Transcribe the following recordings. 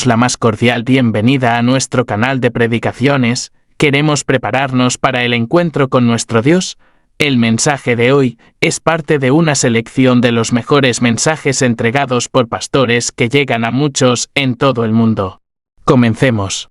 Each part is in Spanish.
La más cordial bienvenida a nuestro canal de predicaciones. Queremos prepararnos para el encuentro con nuestro Dios. El mensaje de hoy es parte de una selección de los mejores mensajes entregados por pastores que llegan a muchos en todo el mundo. Comencemos.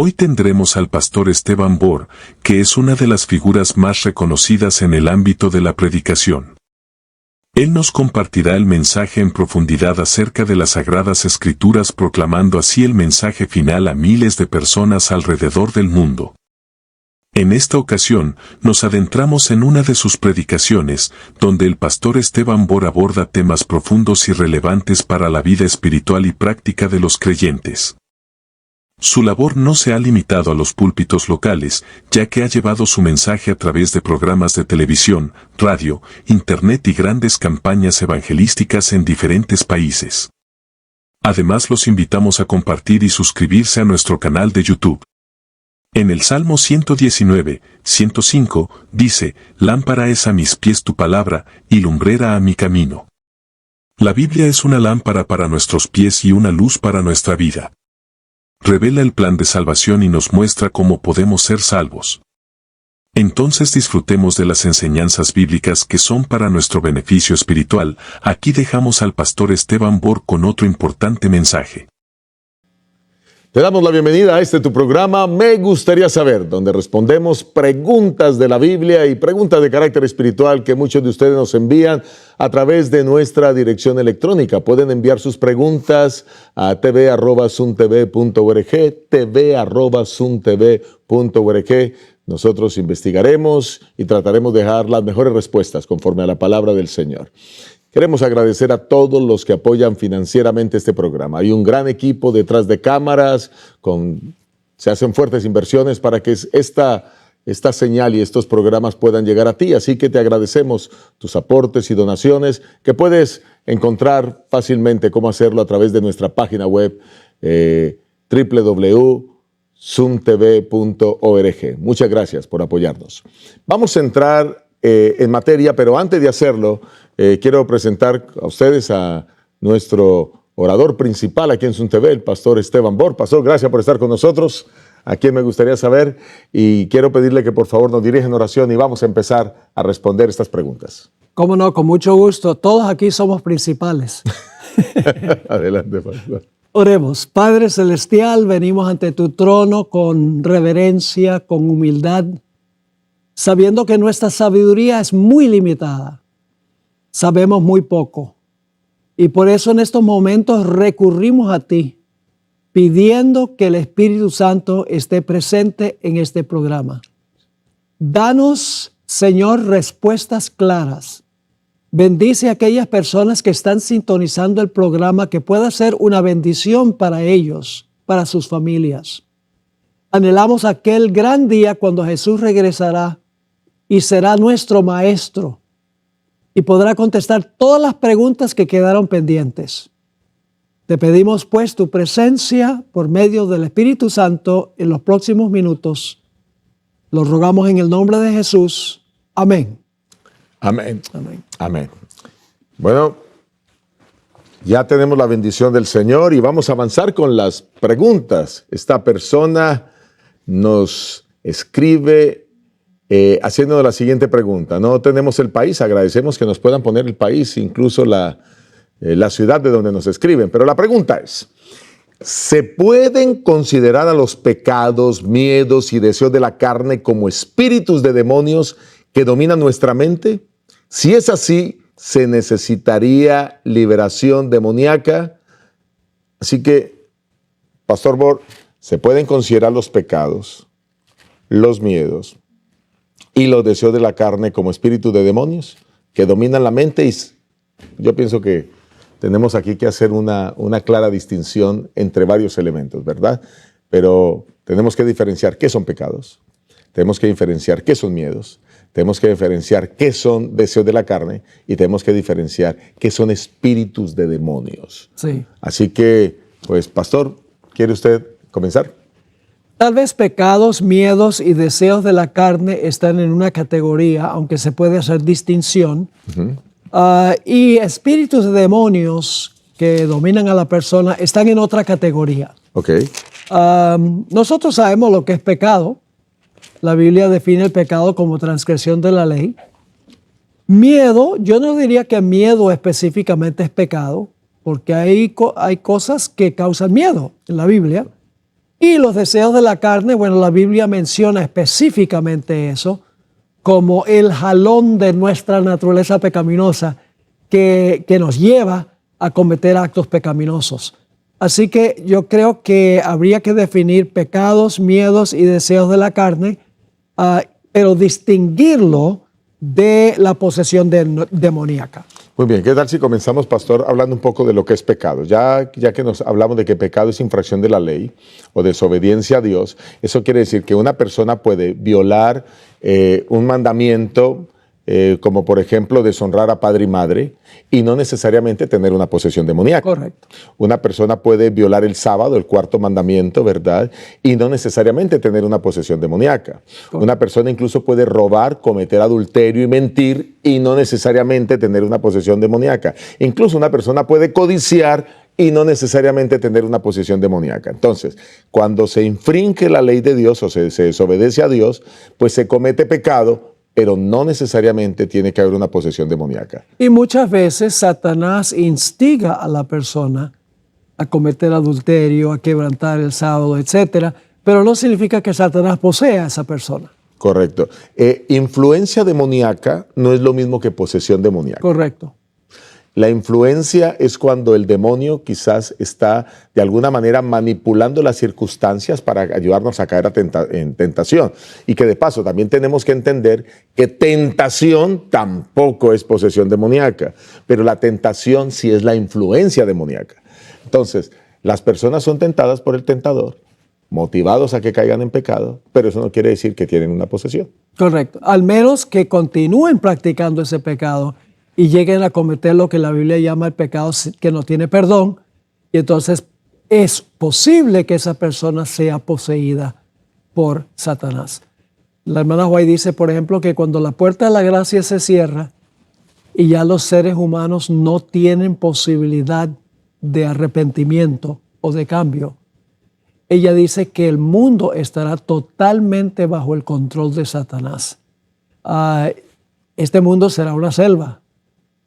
Hoy tendremos al pastor Esteban Bor, que es una de las figuras más reconocidas en el ámbito de la predicación. Él nos compartirá el mensaje en profundidad acerca de las Sagradas Escrituras, proclamando así el mensaje final a miles de personas alrededor del mundo. En esta ocasión, nos adentramos en una de sus predicaciones, donde el pastor Esteban Bor aborda temas profundos y relevantes para la vida espiritual y práctica de los creyentes. Su labor no se ha limitado a los púlpitos locales, ya que ha llevado su mensaje a través de programas de televisión, radio, internet y grandes campañas evangelísticas en diferentes países. Además, los invitamos a compartir y suscribirse a nuestro canal de YouTube. En el Salmo 119, 105, dice: «Lámpara es a mis pies tu palabra, y lumbrera a mi camino». La Biblia es una lámpara para nuestros pies y una luz para nuestra vida. Revela el plan de salvación y nos muestra cómo podemos ser salvos. Entonces disfrutemos de las enseñanzas bíblicas que son para nuestro beneficio espiritual. Aquí dejamos al pastor Esteban Bor con otro importante mensaje. Te damos la bienvenida a tu programa Me Gustaría Saber, donde respondemos preguntas de la Biblia y preguntas de carácter espiritual que muchos de ustedes nos envían a través de nuestra dirección electrónica. Pueden enviar sus preguntas a tv@suntv.org, tv@suntv.org. Nosotros investigaremos y trataremos de dejar las mejores respuestas conforme a la palabra del Señor. Queremos agradecer a todos los que apoyan financieramente este programa. Hay un gran equipo detrás de cámaras, se hacen fuertes inversiones para que esta señal y estos programas puedan llegar a ti. Así que te agradecemos tus aportes y donaciones, que puedes encontrar fácilmente cómo hacerlo a través de nuestra página web www.suntv.org. Muchas gracias por apoyarnos. Vamos a entrar en materia, pero antes de hacerlo, quiero presentar a ustedes a nuestro orador principal aquí en SunTV, el pastor Esteban Bor. Pastor, gracias por estar con nosotros. A quien me gustaría saber, y quiero pedirle que por favor nos dirija en oración y vamos a empezar a responder estas preguntas. Cómo no, con mucho gusto. Todos aquí somos principales. Adelante, pastor. Oremos. Padre Celestial, venimos ante tu trono con reverencia, con humildad, sabiendo que nuestra sabiduría es muy limitada. Sabemos muy poco. Y por eso en estos momentos recurrimos a ti, pidiendo que el Espíritu Santo esté presente en este programa. Danos, Señor, respuestas claras. Bendice a aquellas personas que están sintonizando el programa, que pueda ser una bendición para ellos, para sus familias. Anhelamos aquel gran día cuando Jesús regresará y será nuestro Maestro y podrá contestar todas las preguntas que quedaron pendientes. Te pedimos pues tu presencia por medio del Espíritu Santo en los próximos minutos. Lo rogamos en el nombre de Jesús. Amén. Amén. Amén. Amén. Bueno, ya tenemos la bendición del Señor y vamos a avanzar con las preguntas. Esta persona nos escribe haciendo la siguiente pregunta. No tenemos el país, agradecemos que nos puedan poner el país, incluso la ciudad de donde nos escriben. Pero la pregunta es: ¿se pueden considerar a los pecados, miedos y deseos de la carne como espíritus de demonios que dominan nuestra mente? Si es así, ¿se necesitaría liberación demoníaca? Así que, Pastor Bor, ¿se pueden considerar los pecados, los miedos y los deseos de la carne como espíritus de demonios que dominan la mente? Y yo pienso que tenemos aquí que hacer una clara distinción entre varios elementos, ¿verdad? Pero tenemos que diferenciar qué son pecados, tenemos que diferenciar qué son miedos, tenemos que diferenciar qué son deseos de la carne y tenemos que diferenciar qué son espíritus de demonios. Sí. Así que, pues, pastor, ¿quiere usted comenzar? Tal vez pecados, miedos y deseos de la carne están en una categoría, aunque se puede hacer distinción. Y espíritus de demonios que dominan a la persona están en otra categoría. Ok. Nosotros sabemos lo que es pecado. La Biblia define el pecado como transgresión de la ley. Miedo, yo no diría que miedo específicamente es pecado, porque hay cosas que causan miedo en la Biblia. Y los deseos de la carne, bueno, la Biblia menciona específicamente eso como el jalón de nuestra naturaleza pecaminosa que nos lleva a cometer actos pecaminosos. Así que yo creo que habría que definir pecados, miedos y deseos de la carne, pero distinguirlo de la posesión demoníaca. Muy bien, ¿qué tal si comenzamos, pastor, hablando un poco de lo que es pecado? Ya que nos hablamos de que pecado es infracción de la ley o desobediencia a Dios, eso quiere decir que una persona puede violar un mandamiento, como por ejemplo deshonrar a padre y madre, y no necesariamente tener una posesión demoníaca. Correcto. Una persona puede violar el sábado, el cuarto mandamiento, ¿verdad? Y no necesariamente tener una posesión demoníaca. Correcto. Una persona incluso puede robar, cometer adulterio y mentir y no necesariamente tener una posesión demoníaca. Incluso una persona puede codiciar y no necesariamente tener una posesión demoníaca. Entonces, cuando se infringe la ley de Dios o se desobedece a Dios, pues se comete pecado, pero no necesariamente tiene que haber una posesión demoníaca. Y muchas veces Satanás instiga a la persona a cometer adulterio, a quebrantar el sábado, etc. Pero no significa que Satanás posea a esa persona. Correcto. Influencia demoníaca no es lo mismo que posesión demoníaca. Correcto. La influencia es cuando el demonio quizás está de alguna manera manipulando las circunstancias para ayudarnos a caer en tentación. Y que de paso también tenemos que entender que tentación tampoco es posesión demoníaca, pero la tentación sí es la influencia demoníaca. Entonces, las personas son tentadas por el tentador, motivados a que caigan en pecado, pero eso no quiere decir que tienen una posesión. Correcto. Al menos que continúen practicando ese pecado y lleguen a cometer lo que la Biblia llama el pecado que no tiene perdón, y entonces es posible que esa persona sea poseída por Satanás. La hermana White dice, por ejemplo, que cuando la puerta de la gracia se cierra y ya los seres humanos no tienen posibilidad de arrepentimiento o de cambio, ella dice que el mundo estará totalmente bajo el control de Satanás. Este mundo será una selva,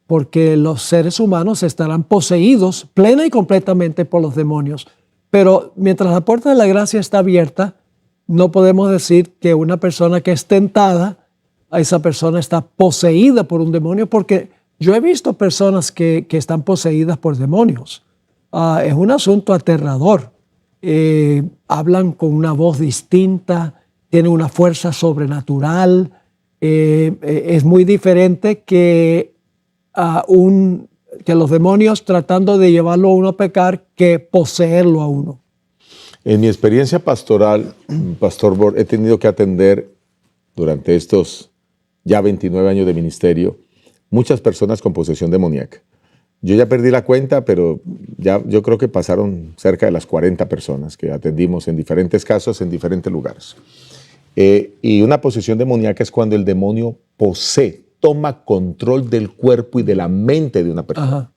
porque los seres humanos estarán poseídos plena y completamente por los demonios. Pero mientras la puerta de la gracia está abierta, no podemos decir que una persona que es tentada, a esa persona está poseída por un demonio, porque yo he visto personas que están poseídas por demonios. Es un asunto aterrador. Hablan con una voz distinta, tienen una fuerza sobrenatural. Es muy diferente que los demonios tratando de llevarlo a uno a pecar que poseerlo a uno. En mi experiencia pastoral, Pastor Bor, he tenido que atender durante estos ya 29 años de ministerio muchas personas con posesión demoníaca. Yo ya perdí la cuenta, pero yo creo que pasaron cerca de las 40 personas que atendimos en diferentes casos, en diferentes lugares. Y una posesión demoníaca es cuando el demonio toma control del cuerpo y de la mente de una persona. Ajá.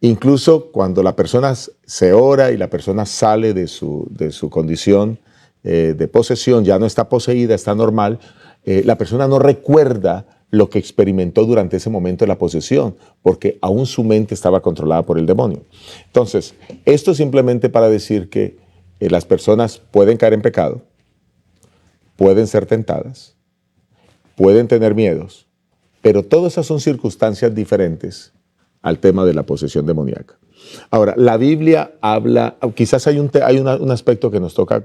Incluso cuando la persona se ora y la persona sale de su condición de posesión, ya no está poseída, está normal, la persona no recuerda lo que experimentó durante ese momento de la posesión, porque aún su mente estaba controlada por el demonio. Entonces, esto es simplemente para decir que las personas pueden caer en pecado, pueden ser tentadas, pueden tener miedos, pero todas esas son circunstancias diferentes al tema de la posesión demoníaca. Ahora, la Biblia habla, quizás hay un aspecto que nos toca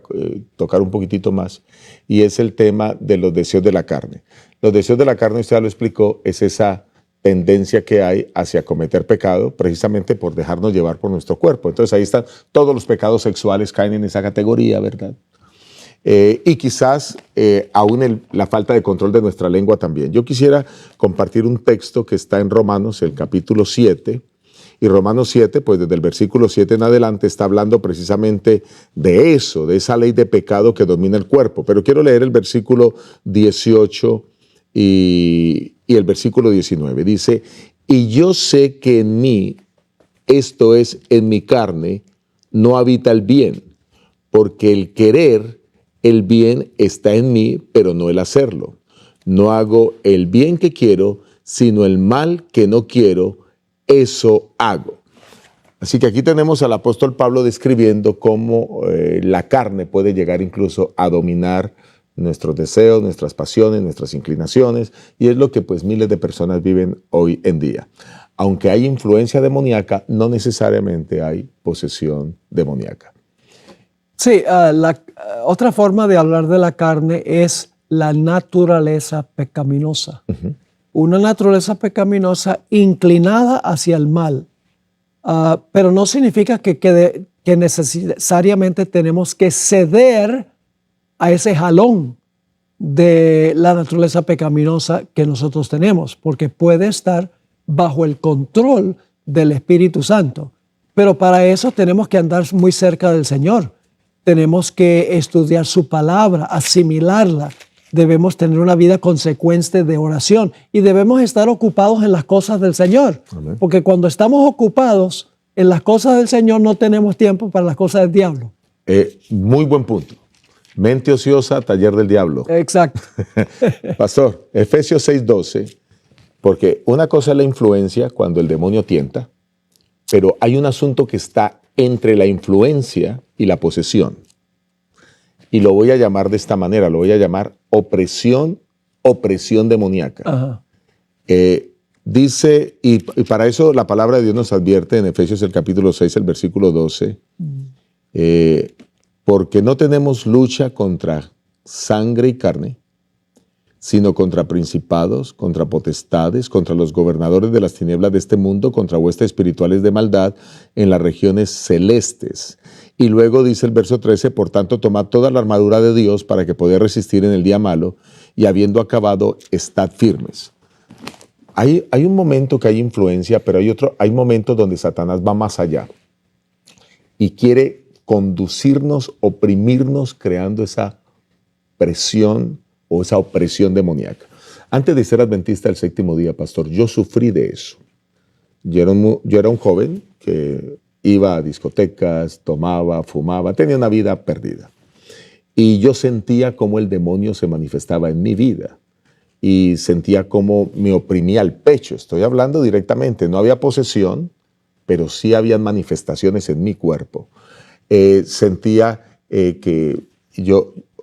tocar un poquitito más, y es el tema de los deseos de la carne. Los deseos de la carne, usted ya lo explicó, es esa tendencia que hay hacia cometer pecado, precisamente por dejarnos llevar por nuestro cuerpo. Entonces ahí están todos los pecados sexuales, caen en esa categoría, ¿verdad? Y quizás aún la falta de control de nuestra lengua también. Yo quisiera compartir un texto que está en Romanos, el capítulo 7, y Romanos 7, pues desde el versículo 7 en adelante está hablando precisamente de eso, de esa ley de pecado que domina el cuerpo. Pero quiero leer el versículo 18 y el versículo 19. Dice, y yo sé que en mí, esto es, en mi carne, no habita el bien, porque el querer el bien está en mí, pero no el hacerlo. No hago el bien que quiero, sino el mal que no quiero, eso hago. Así que aquí tenemos al apóstol Pablo describiendo cómo la carne puede llegar incluso a dominar nuestros deseos, nuestras pasiones, nuestras inclinaciones, y es lo que pues miles de personas viven hoy en día. Aunque hay influencia demoníaca, no necesariamente hay posesión demoníaca. Sí, otra forma de hablar de la carne es la naturaleza pecaminosa. Uh-huh. Una naturaleza pecaminosa inclinada hacia el mal. Pero no significa que necesariamente tenemos que ceder a ese jalón de la naturaleza pecaminosa que nosotros tenemos, porque puede estar bajo el control del Espíritu Santo. Pero para eso tenemos que andar muy cerca del Señor. Tenemos que estudiar su palabra, asimilarla. Debemos tener una vida consecuente de oración y debemos estar ocupados en las cosas del Señor. Amén. Porque cuando estamos ocupados en las cosas del Señor no tenemos tiempo para las cosas del diablo. Muy buen punto. Mente ociosa, taller del diablo. Exacto. Pastor, Efesios 6:12, porque una cosa es la influencia cuando el demonio tienta, pero hay un asunto que está entre la influencia y la posesión. Y lo voy a llamar de esta manera, lo voy a llamar opresión demoníaca. Dice, y para eso la palabra de Dios nos advierte en Efesios el capítulo 6, el versículo 12, porque no tenemos lucha contra sangre y carne, sino contra principados, contra potestades, contra los gobernadores de las tinieblas de este mundo, contra huestes espirituales de maldad en las regiones celestes. Y luego dice el verso 13, por tanto, tomad toda la armadura de Dios para que podáis resistir en el día malo, y habiendo acabado, estad firmes. Hay un momento que hay influencia, pero hay momentos donde Satanás va más allá y quiere conducirnos, oprimirnos, creando esa presión o esa opresión demoníaca. Antes de ser adventista del séptimo día, pastor, yo sufrí de eso. Yo era un joven que iba a discotecas, tomaba, fumaba, tenía una vida perdida. Y yo sentía cómo el demonio se manifestaba en mi vida. Y sentía cómo me oprimía el pecho. Estoy hablando directamente. No había posesión, pero sí habían manifestaciones en mi cuerpo. Sentía que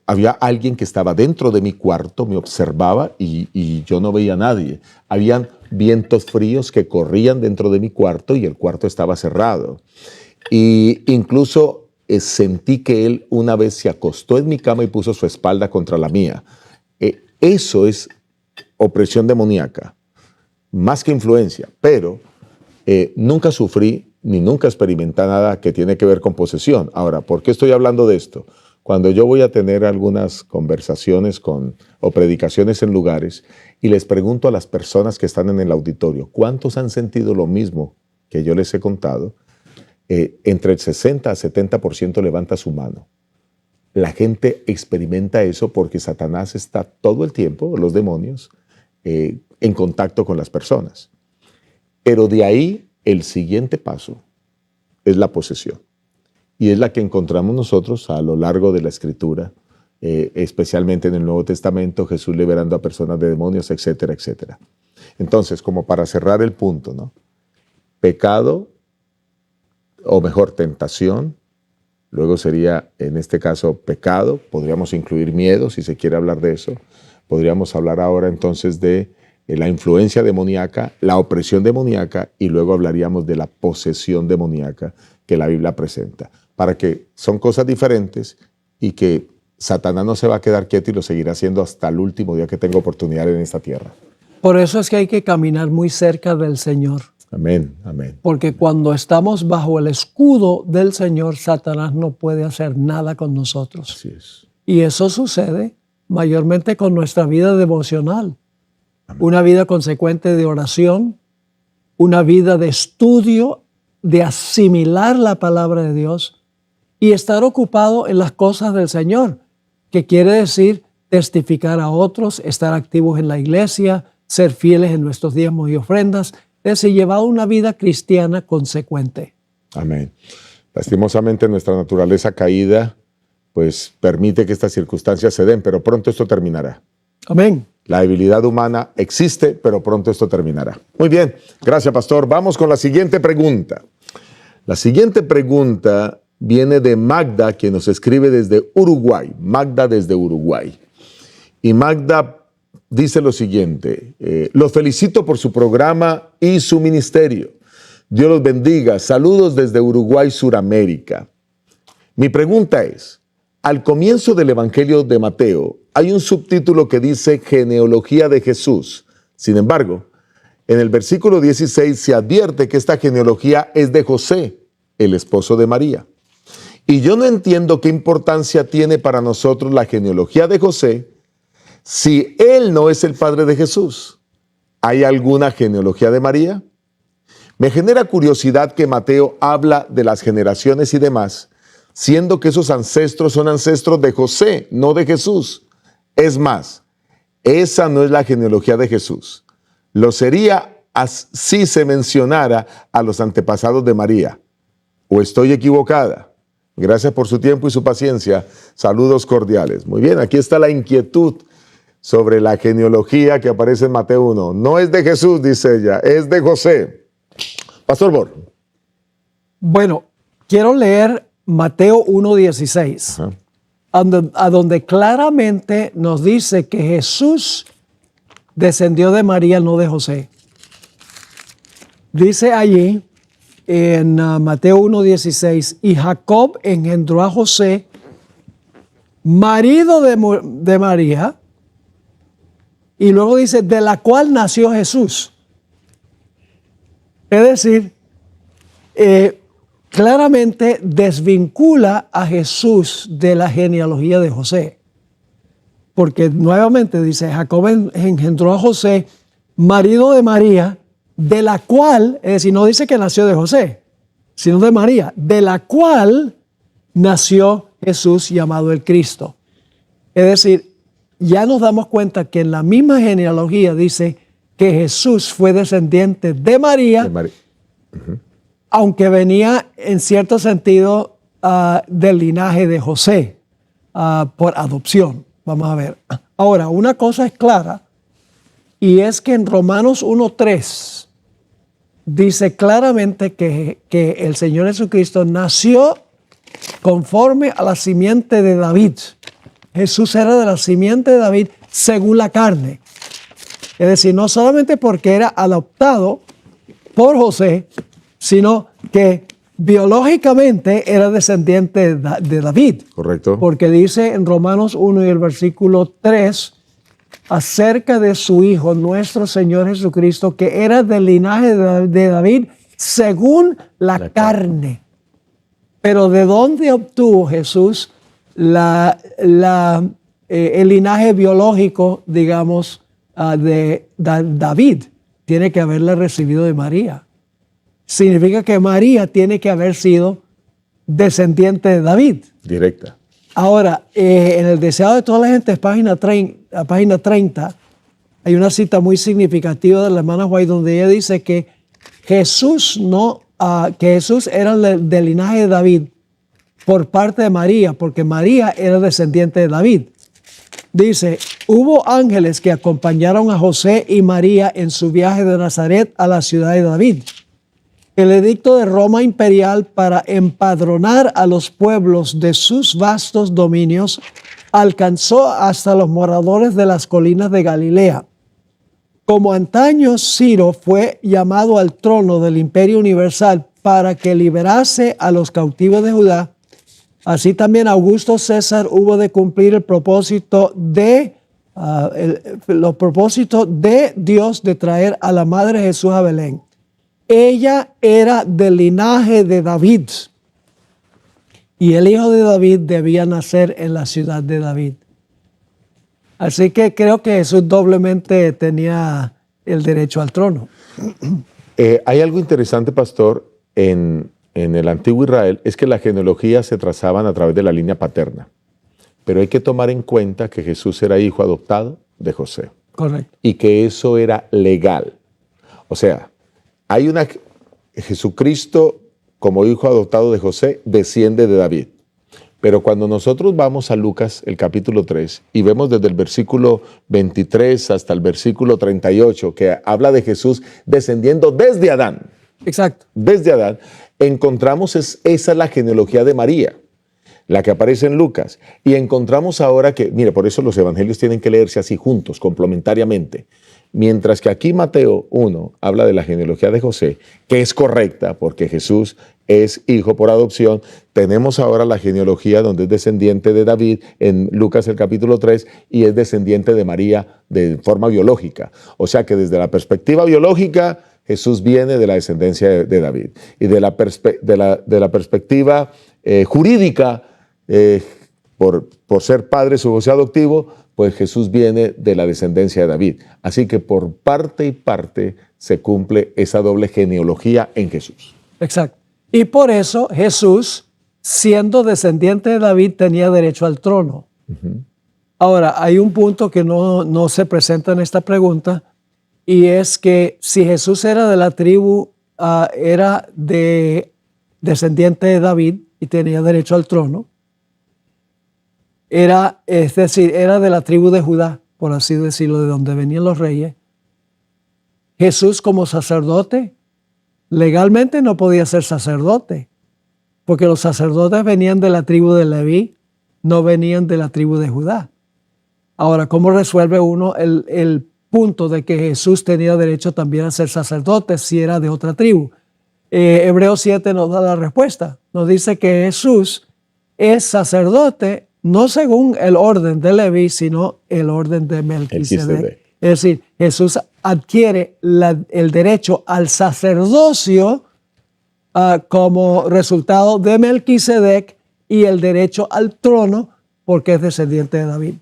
había alguien que estaba dentro de mi cuarto, me observaba y yo no veía a nadie. Habían vientos fríos que corrían dentro de mi cuarto y el cuarto estaba cerrado. Y incluso sentí que él una vez se acostó en mi cama y puso su espalda contra la mía. Eso es opresión demoníaca, más que influencia, pero nunca sufrí ni nunca experimenté nada que tiene que ver con posesión. Ahora, ¿por qué estoy hablando de esto? Cuando yo voy a tener algunas conversaciones o predicaciones en lugares y les pregunto a las personas que están en el auditorio, ¿cuántos han sentido lo mismo que yo les he contado? Entre el 60 a 70% levanta su mano. La gente experimenta eso porque Satanás está todo el tiempo, los demonios, en contacto con las personas. Pero de ahí el siguiente paso es la posesión. Y es la que encontramos nosotros a lo largo de la Escritura, especialmente en el Nuevo Testamento, Jesús liberando a personas de demonios, etcétera, etcétera. Entonces, como para cerrar el punto, ¿no? Pecado, o mejor, tentación, luego sería, en este caso, pecado, podríamos incluir miedo, si se quiere hablar de eso. Podríamos hablar ahora entonces de la influencia demoníaca, la opresión demoníaca, y luego hablaríamos de la posesión demoníaca que la Biblia presenta. Para que son cosas diferentes y que Satanás no se va a quedar quieto y lo seguirá haciendo hasta el último día que tenga oportunidad en esta tierra. Por eso es que hay que caminar muy cerca del Señor. Amén, amén. Porque cuando estamos bajo el escudo del Señor, Satanás no puede hacer nada con nosotros. Así es. Y eso sucede mayormente con nuestra vida devocional. Una vida consecuente de oración, una vida de estudio, de asimilar la palabra de Dios y estar ocupado en las cosas del Señor, que quiere decir testificar a otros, estar activos en la iglesia, ser fieles en nuestros diezmos y ofrendas, es decir, llevar una vida cristiana consecuente. Amén. Lastimosamente nuestra naturaleza caída pues permite que estas circunstancias se den, pero pronto esto terminará. Amén. La debilidad humana existe, pero pronto esto terminará. Muy bien, gracias, pastor. Vamos con la siguiente pregunta. La siguiente pregunta viene de Magda, quien nos escribe desde Uruguay. Magda desde Uruguay. Y Magda dice lo siguiente: los felicito por su programa y su ministerio. Dios los bendiga. Saludos desde Uruguay, Suramérica. Mi pregunta es, al comienzo del Evangelio de Mateo hay un subtítulo que dice genealogía de Jesús. Sin embargo, en el versículo 16 se advierte que esta genealogía es de José, el esposo de María. Y yo no entiendo qué importancia tiene para nosotros la genealogía de José si él no es el padre de Jesús. ¿Hay alguna genealogía de María? Me genera curiosidad que Mateo habla de las generaciones y demás, siendo que esos ancestros son ancestros de José, no de Jesús. Es más, esa no es la genealogía de Jesús. Lo sería si se mencionara a los antepasados de María. ¿O estoy equivocada? Gracias por su tiempo y su paciencia. Saludos cordiales. Muy bien, aquí está la inquietud sobre la genealogía que aparece en Mateo 1. No es de Jesús, dice ella, es de José. Pastor Bor. Bueno, quiero leer Mateo 1:16, a donde claramente nos dice que Jesús descendió de María, no de José. Dice allí en Mateo 1:16, y Jacob engendró a José, marido de María, y luego dice, de la cual nació Jesús. Es decir, claramente desvincula a Jesús de la genealogía de José. Porque nuevamente dice, Jacob engendró a José, marido de María, de la cual, es decir, no dice que nació de José, sino de María, de la cual nació Jesús llamado el Cristo. Es decir, ya nos damos cuenta que en la misma genealogía dice que Jesús fue descendiente de María, aunque venía en cierto sentido del linaje de José, por adopción. Vamos a ver. Ahora, una cosa es clara, y es que en Romanos 1:3 dice claramente que el Señor Jesucristo nació conforme a la simiente de David. Jesús era de la simiente de David según la carne. Es decir, no solamente porque era adoptado por José, sino que biológicamente era descendiente de David. Correcto. Porque dice en Romanos 1 y el versículo 3, acerca de su Hijo, nuestro Señor Jesucristo, que era del linaje de David según la carne. Pero ¿de dónde obtuvo Jesús el linaje biológico, digamos, de David? Tiene que haberle recibido de María. Significa que María tiene que haber sido descendiente de David. Directa. Ahora, en el Deseado de toda la gente, página 30, hay una cita muy significativa de la hermana White donde ella dice que Jesús era del linaje de David por parte de María, porque María era descendiente de David. Dice, hubo ángeles que acompañaron a José y María en su viaje de Nazaret a la ciudad de David. El edicto de Roma imperial para empadronar a los pueblos de sus vastos dominios alcanzó hasta los moradores de las colinas de Galilea. Como antaño Ciro fue llamado al trono del imperio universal para que liberase a los cautivos de Judá, así también Augusto César hubo de cumplir el propósito de Dios de traer a la Madre Jesús a Belén. Ella era del linaje de David y el hijo de David debía nacer en la ciudad de David. Así que creo que Jesús doblemente tenía el derecho al trono. Hay algo interesante, pastor, en el antiguo Israel, es que las genealogías se trazaban a través de la línea paterna. Pero hay que tomar en cuenta que Jesús era hijo adoptado de José. Correcto. Y que eso era legal. O sea, Jesucristo, como hijo adoptado de José, desciende de David. Pero cuando nosotros vamos a Lucas, el capítulo 3, y vemos desde el versículo 23 hasta el versículo 38, que habla de Jesús descendiendo desde Adán. Exacto. Desde Adán, encontramos esa es la genealogía de María, la que aparece en Lucas. Y encontramos ahora que, mire, por eso los evangelios tienen que leerse así juntos, complementariamente. Mientras que aquí Mateo 1 habla de la genealogía de José, que es correcta porque Jesús es hijo por adopción, tenemos ahora la genealogía donde es descendiente de David en Lucas el capítulo 3 y es descendiente de María de forma biológica. O sea que desde la perspectiva biológica, Jesús viene de la descendencia de David. Y de la perspectiva jurídica, por ser padre su José adoptivo, pues Jesús viene de la descendencia de David. Así que por parte y parte se cumple esa doble genealogía en Jesús. Exacto. Y por eso Jesús, siendo descendiente de David, tenía derecho al trono. Ahora, hay un punto que no se presenta en esta pregunta, y es que si Jesús era de la tribu, era descendiente de David y tenía derecho al trono, es decir, era de la tribu de Judá, por así decirlo, de donde venían los reyes. Jesús, como sacerdote, legalmente no podía ser sacerdote, porque los sacerdotes venían de la tribu de Leví, no venían de la tribu de Judá. Ahora, ¿cómo resuelve uno el punto de que Jesús tenía derecho también a ser sacerdote si era de otra tribu? Hebreos 7 nos da la respuesta. Nos dice que Jesús es sacerdote no según el orden de Leví, sino el orden de Melquisedec. Es decir, Jesús adquiere el derecho al sacerdocio como resultado de Melquisedec y el derecho al trono porque es descendiente de David.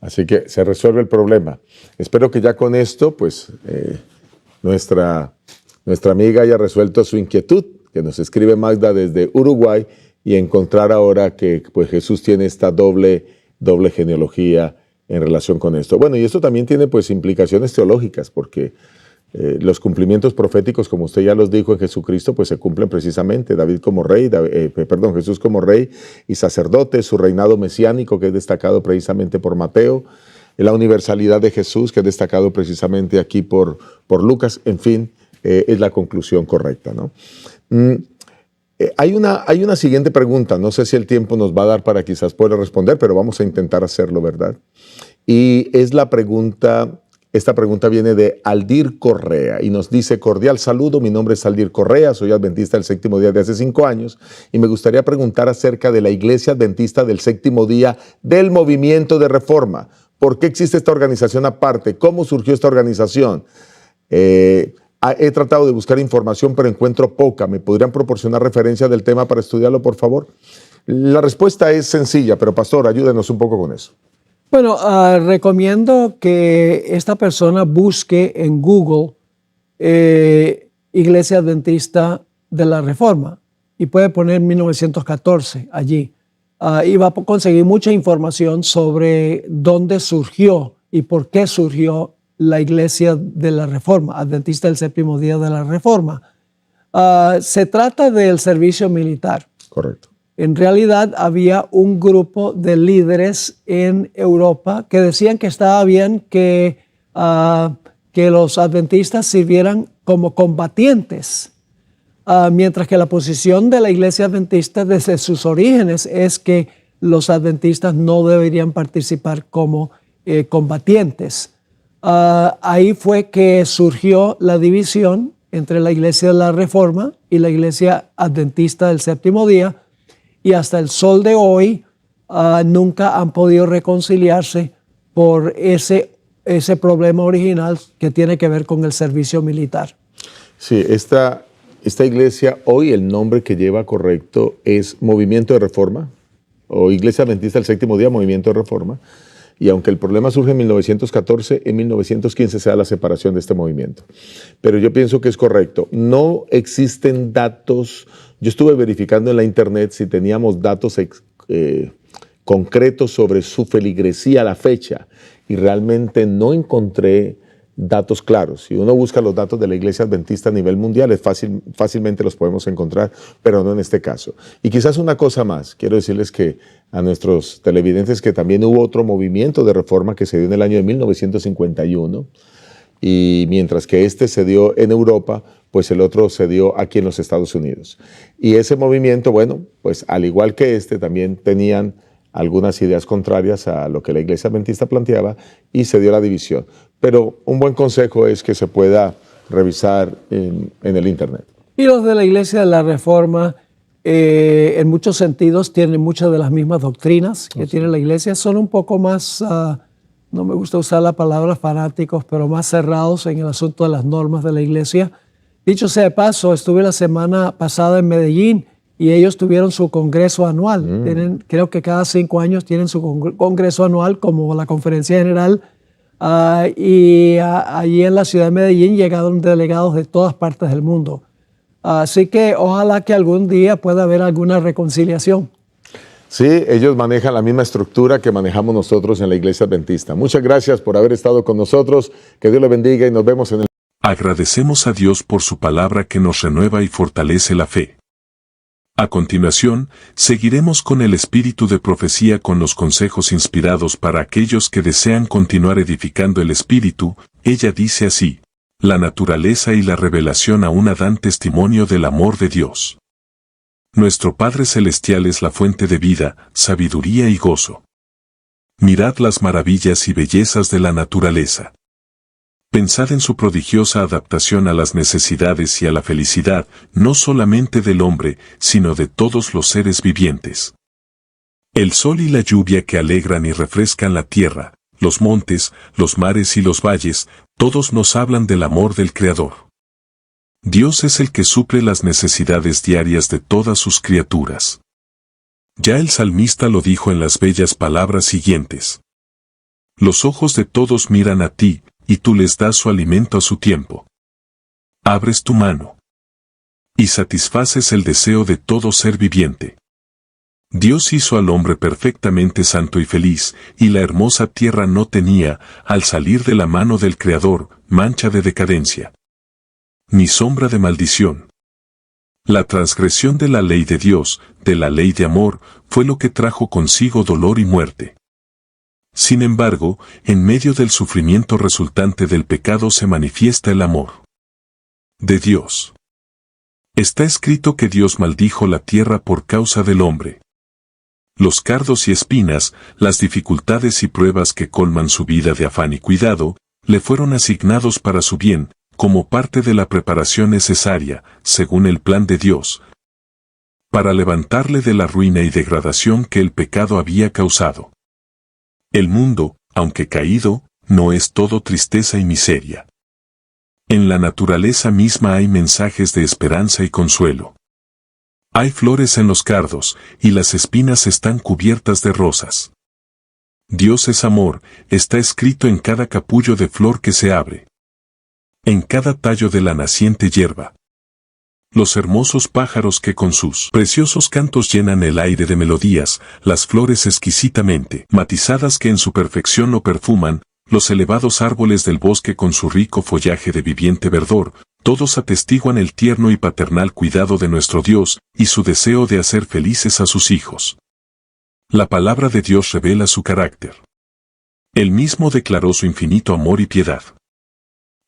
Así que se resuelve el problema. Espero que ya con esto, pues, nuestra amiga haya resuelto su inquietud, que nos escribe Magda desde Uruguay, y encontrar ahora que pues, Jesús tiene esta doble genealogía en relación con esto. Bueno, y esto también tiene pues implicaciones teológicas, porque los cumplimientos proféticos, como usted ya los dijo en Jesucristo, pues se cumplen precisamente. Jesús como rey y sacerdote, su reinado mesiánico, que es destacado precisamente por Mateo, la universalidad de Jesús, que es destacado precisamente aquí por Lucas, en fin, es la conclusión correcta, ¿no? Hay una siguiente pregunta, no sé si el tiempo nos va a dar para quizás poder responder, pero vamos a intentar hacerlo, ¿verdad? Y es la pregunta, esta pregunta viene de Aldir Correa y nos dice: cordial saludo, mi nombre es Aldir Correa, soy adventista del séptimo día de hace 5 años y me gustaría preguntar acerca de la Iglesia Adventista del Séptimo Día del Movimiento de Reforma. ¿Por qué existe esta organización aparte? ¿Cómo surgió esta organización? He tratado de buscar información, pero encuentro poca. ¿Me podrían proporcionar referencia del tema para estudiarlo, por favor? La respuesta es sencilla, pero pastor, ayúdenos un poco con eso. Bueno, recomiendo que esta persona busque en Google Iglesia Adventista de la Reforma y puede poner 1914 allí. Y va a conseguir mucha información sobre dónde surgió y por qué surgió la Iglesia de la Reforma, Adventista del Séptimo Día de la Reforma. Se trata del servicio militar. Correcto. En realidad había un grupo de líderes en Europa que decían que estaba bien que los adventistas sirvieran como combatientes, mientras que la posición de la Iglesia Adventista desde sus orígenes es que los adventistas no deberían participar como combatientes. Ahí fue que surgió la división entre la Iglesia de la Reforma y la Iglesia Adventista del Séptimo Día, y hasta el sol de hoy nunca han podido reconciliarse por ese problema original que tiene que ver con el servicio militar. Sí, esta esta iglesia hoy el nombre que lleva correcto es Movimiento de Reforma o Iglesia Adventista del Séptimo Día, Movimiento de Reforma. Y aunque el problema surge en 1914, en 1915 se da la separación de este movimiento. Pero yo pienso que es correcto. No existen datos. Yo estuve verificando en la internet si teníamos datos concretos sobre su feligresía a la fecha y realmente no encontré datos claros. Si uno busca los datos de la Iglesia Adventista a nivel mundial, fácilmente los podemos encontrar, pero no en este caso. Y quizás una cosa más, quiero decirles que a nuestros televidentes que también hubo otro movimiento de reforma que se dio en el año de 1951, y mientras que este se dio en Europa, pues el otro se dio aquí en los Estados Unidos. Y ese movimiento, bueno, pues al igual que este, también tenían algunas ideas contrarias a lo que la Iglesia Adventista planteaba y se dio la división. Pero un buen consejo es que se pueda revisar en el Internet. Y los de la Iglesia de la Reforma, en muchos sentidos, tienen muchas de las mismas doctrinas que tiene la Iglesia. Son un poco más, no me gusta usar la palabra fanáticos, pero más cerrados en el asunto de las normas de la Iglesia. Dicho sea de paso, estuve la semana pasada en Medellín y ellos tuvieron su congreso anual. Creo que cada 5 años tienen su congreso anual como la conferencia general. Allí en la ciudad de Medellín llegaron delegados de todas partes del mundo. Así que ojalá que algún día pueda haber alguna reconciliación. Sí, ellos manejan la misma estructura que manejamos nosotros en la Iglesia Adventista. Muchas gracias por haber estado con nosotros. Que Dios les bendiga y nos vemos en el... Agradecemos a Dios por su palabra que nos renueva y fortalece la fe. A continuación, seguiremos con el espíritu de profecía con los consejos inspirados para aquellos que desean continuar edificando el espíritu. Ella dice así: la naturaleza y la revelación aún dan testimonio del amor de Dios. Nuestro Padre Celestial es la fuente de vida, sabiduría y gozo. Mirad las maravillas y bellezas de la naturaleza. Pensad en su prodigiosa adaptación a las necesidades y a la felicidad, no solamente del hombre, sino de todos los seres vivientes. El sol y la lluvia que alegran y refrescan la tierra, los montes, los mares y los valles, todos nos hablan del amor del Creador. Dios es el que suple las necesidades diarias de todas sus criaturas. Ya el salmista lo dijo en las bellas palabras siguientes: los ojos de todos miran a ti, y tú les das su alimento a su tiempo. Abres tu mano y satisfaces el deseo de todo ser viviente. Dios hizo al hombre perfectamente santo y feliz, y la hermosa tierra no tenía, al salir de la mano del Creador, mancha de decadencia, ni sombra de maldición. La transgresión de la ley de Dios, de la ley de amor, fue lo que trajo consigo dolor y muerte. Sin embargo, en medio del sufrimiento resultante del pecado se manifiesta el amor de Dios. Está escrito que Dios maldijo la tierra por causa del hombre. Los cardos y espinas, las dificultades y pruebas que colman su vida de afán y cuidado, le fueron asignados para su bien, como parte de la preparación necesaria, según el plan de Dios, para levantarle de la ruina y degradación que el pecado había causado. El mundo, aunque caído, no es todo tristeza y miseria. En la naturaleza misma hay mensajes de esperanza y consuelo. Hay flores en los cardos, y las espinas están cubiertas de rosas. Dios es amor, está escrito en cada capullo de flor que se abre, en cada tallo de la naciente hierba. Los hermosos pájaros que con sus preciosos cantos llenan el aire de melodías, las flores exquisitamente matizadas que en su perfección lo perfuman, los elevados árboles del bosque con su rico follaje de viviente verdor, todos atestiguan el tierno y paternal cuidado de nuestro Dios, y su deseo de hacer felices a sus hijos. La palabra de Dios revela su carácter. Él mismo declaró su infinito amor y piedad.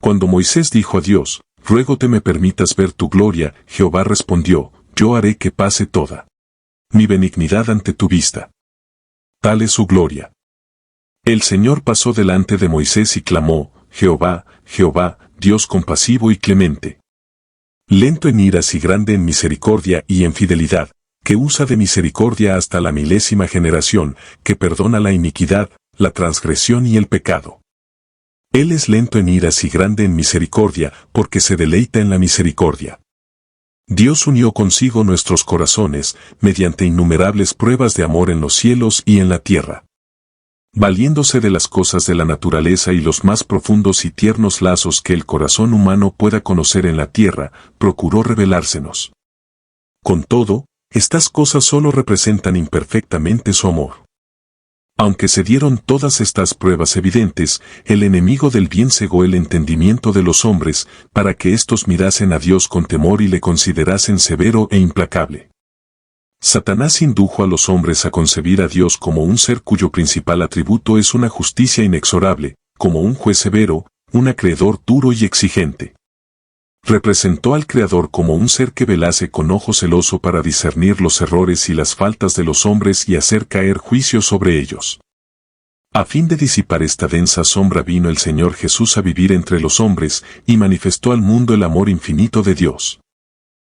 Cuando Moisés dijo a Dios: ruégote me permitas ver tu gloria, Jehová respondió: yo haré que pase toda mi benignidad ante tu vista. Tal es su gloria. El Señor pasó delante de Moisés y clamó: Jehová, Jehová, Dios compasivo y clemente, lento en iras y grande en misericordia y en fidelidad, que usa de misericordia hasta la 1000ª generación, que perdona la iniquidad, la transgresión y el pecado. Él es lento en iras y grande en misericordia, porque se deleita en la misericordia. Dios unió consigo nuestros corazones mediante innumerables pruebas de amor en los cielos y en la tierra. Valiéndose de las cosas de la naturaleza y los más profundos y tiernos lazos que el corazón humano pueda conocer en la tierra, procuró revelársenos. Con todo, estas cosas solo representan imperfectamente su amor. Aunque se dieron todas estas pruebas evidentes, el enemigo del bien cegó el entendimiento de los hombres, para que éstos mirasen a Dios con temor y le considerasen severo e implacable. Satanás indujo a los hombres a concebir a Dios como un ser cuyo principal atributo es una justicia inexorable, como un juez severo, un acreedor duro y exigente. Representó al Creador como un ser que velase con ojo celoso para discernir los errores y las faltas de los hombres y hacer caer juicio sobre ellos. A fin de disipar esta densa sombra vino el Señor Jesús a vivir entre los hombres y manifestó al mundo el amor infinito de Dios.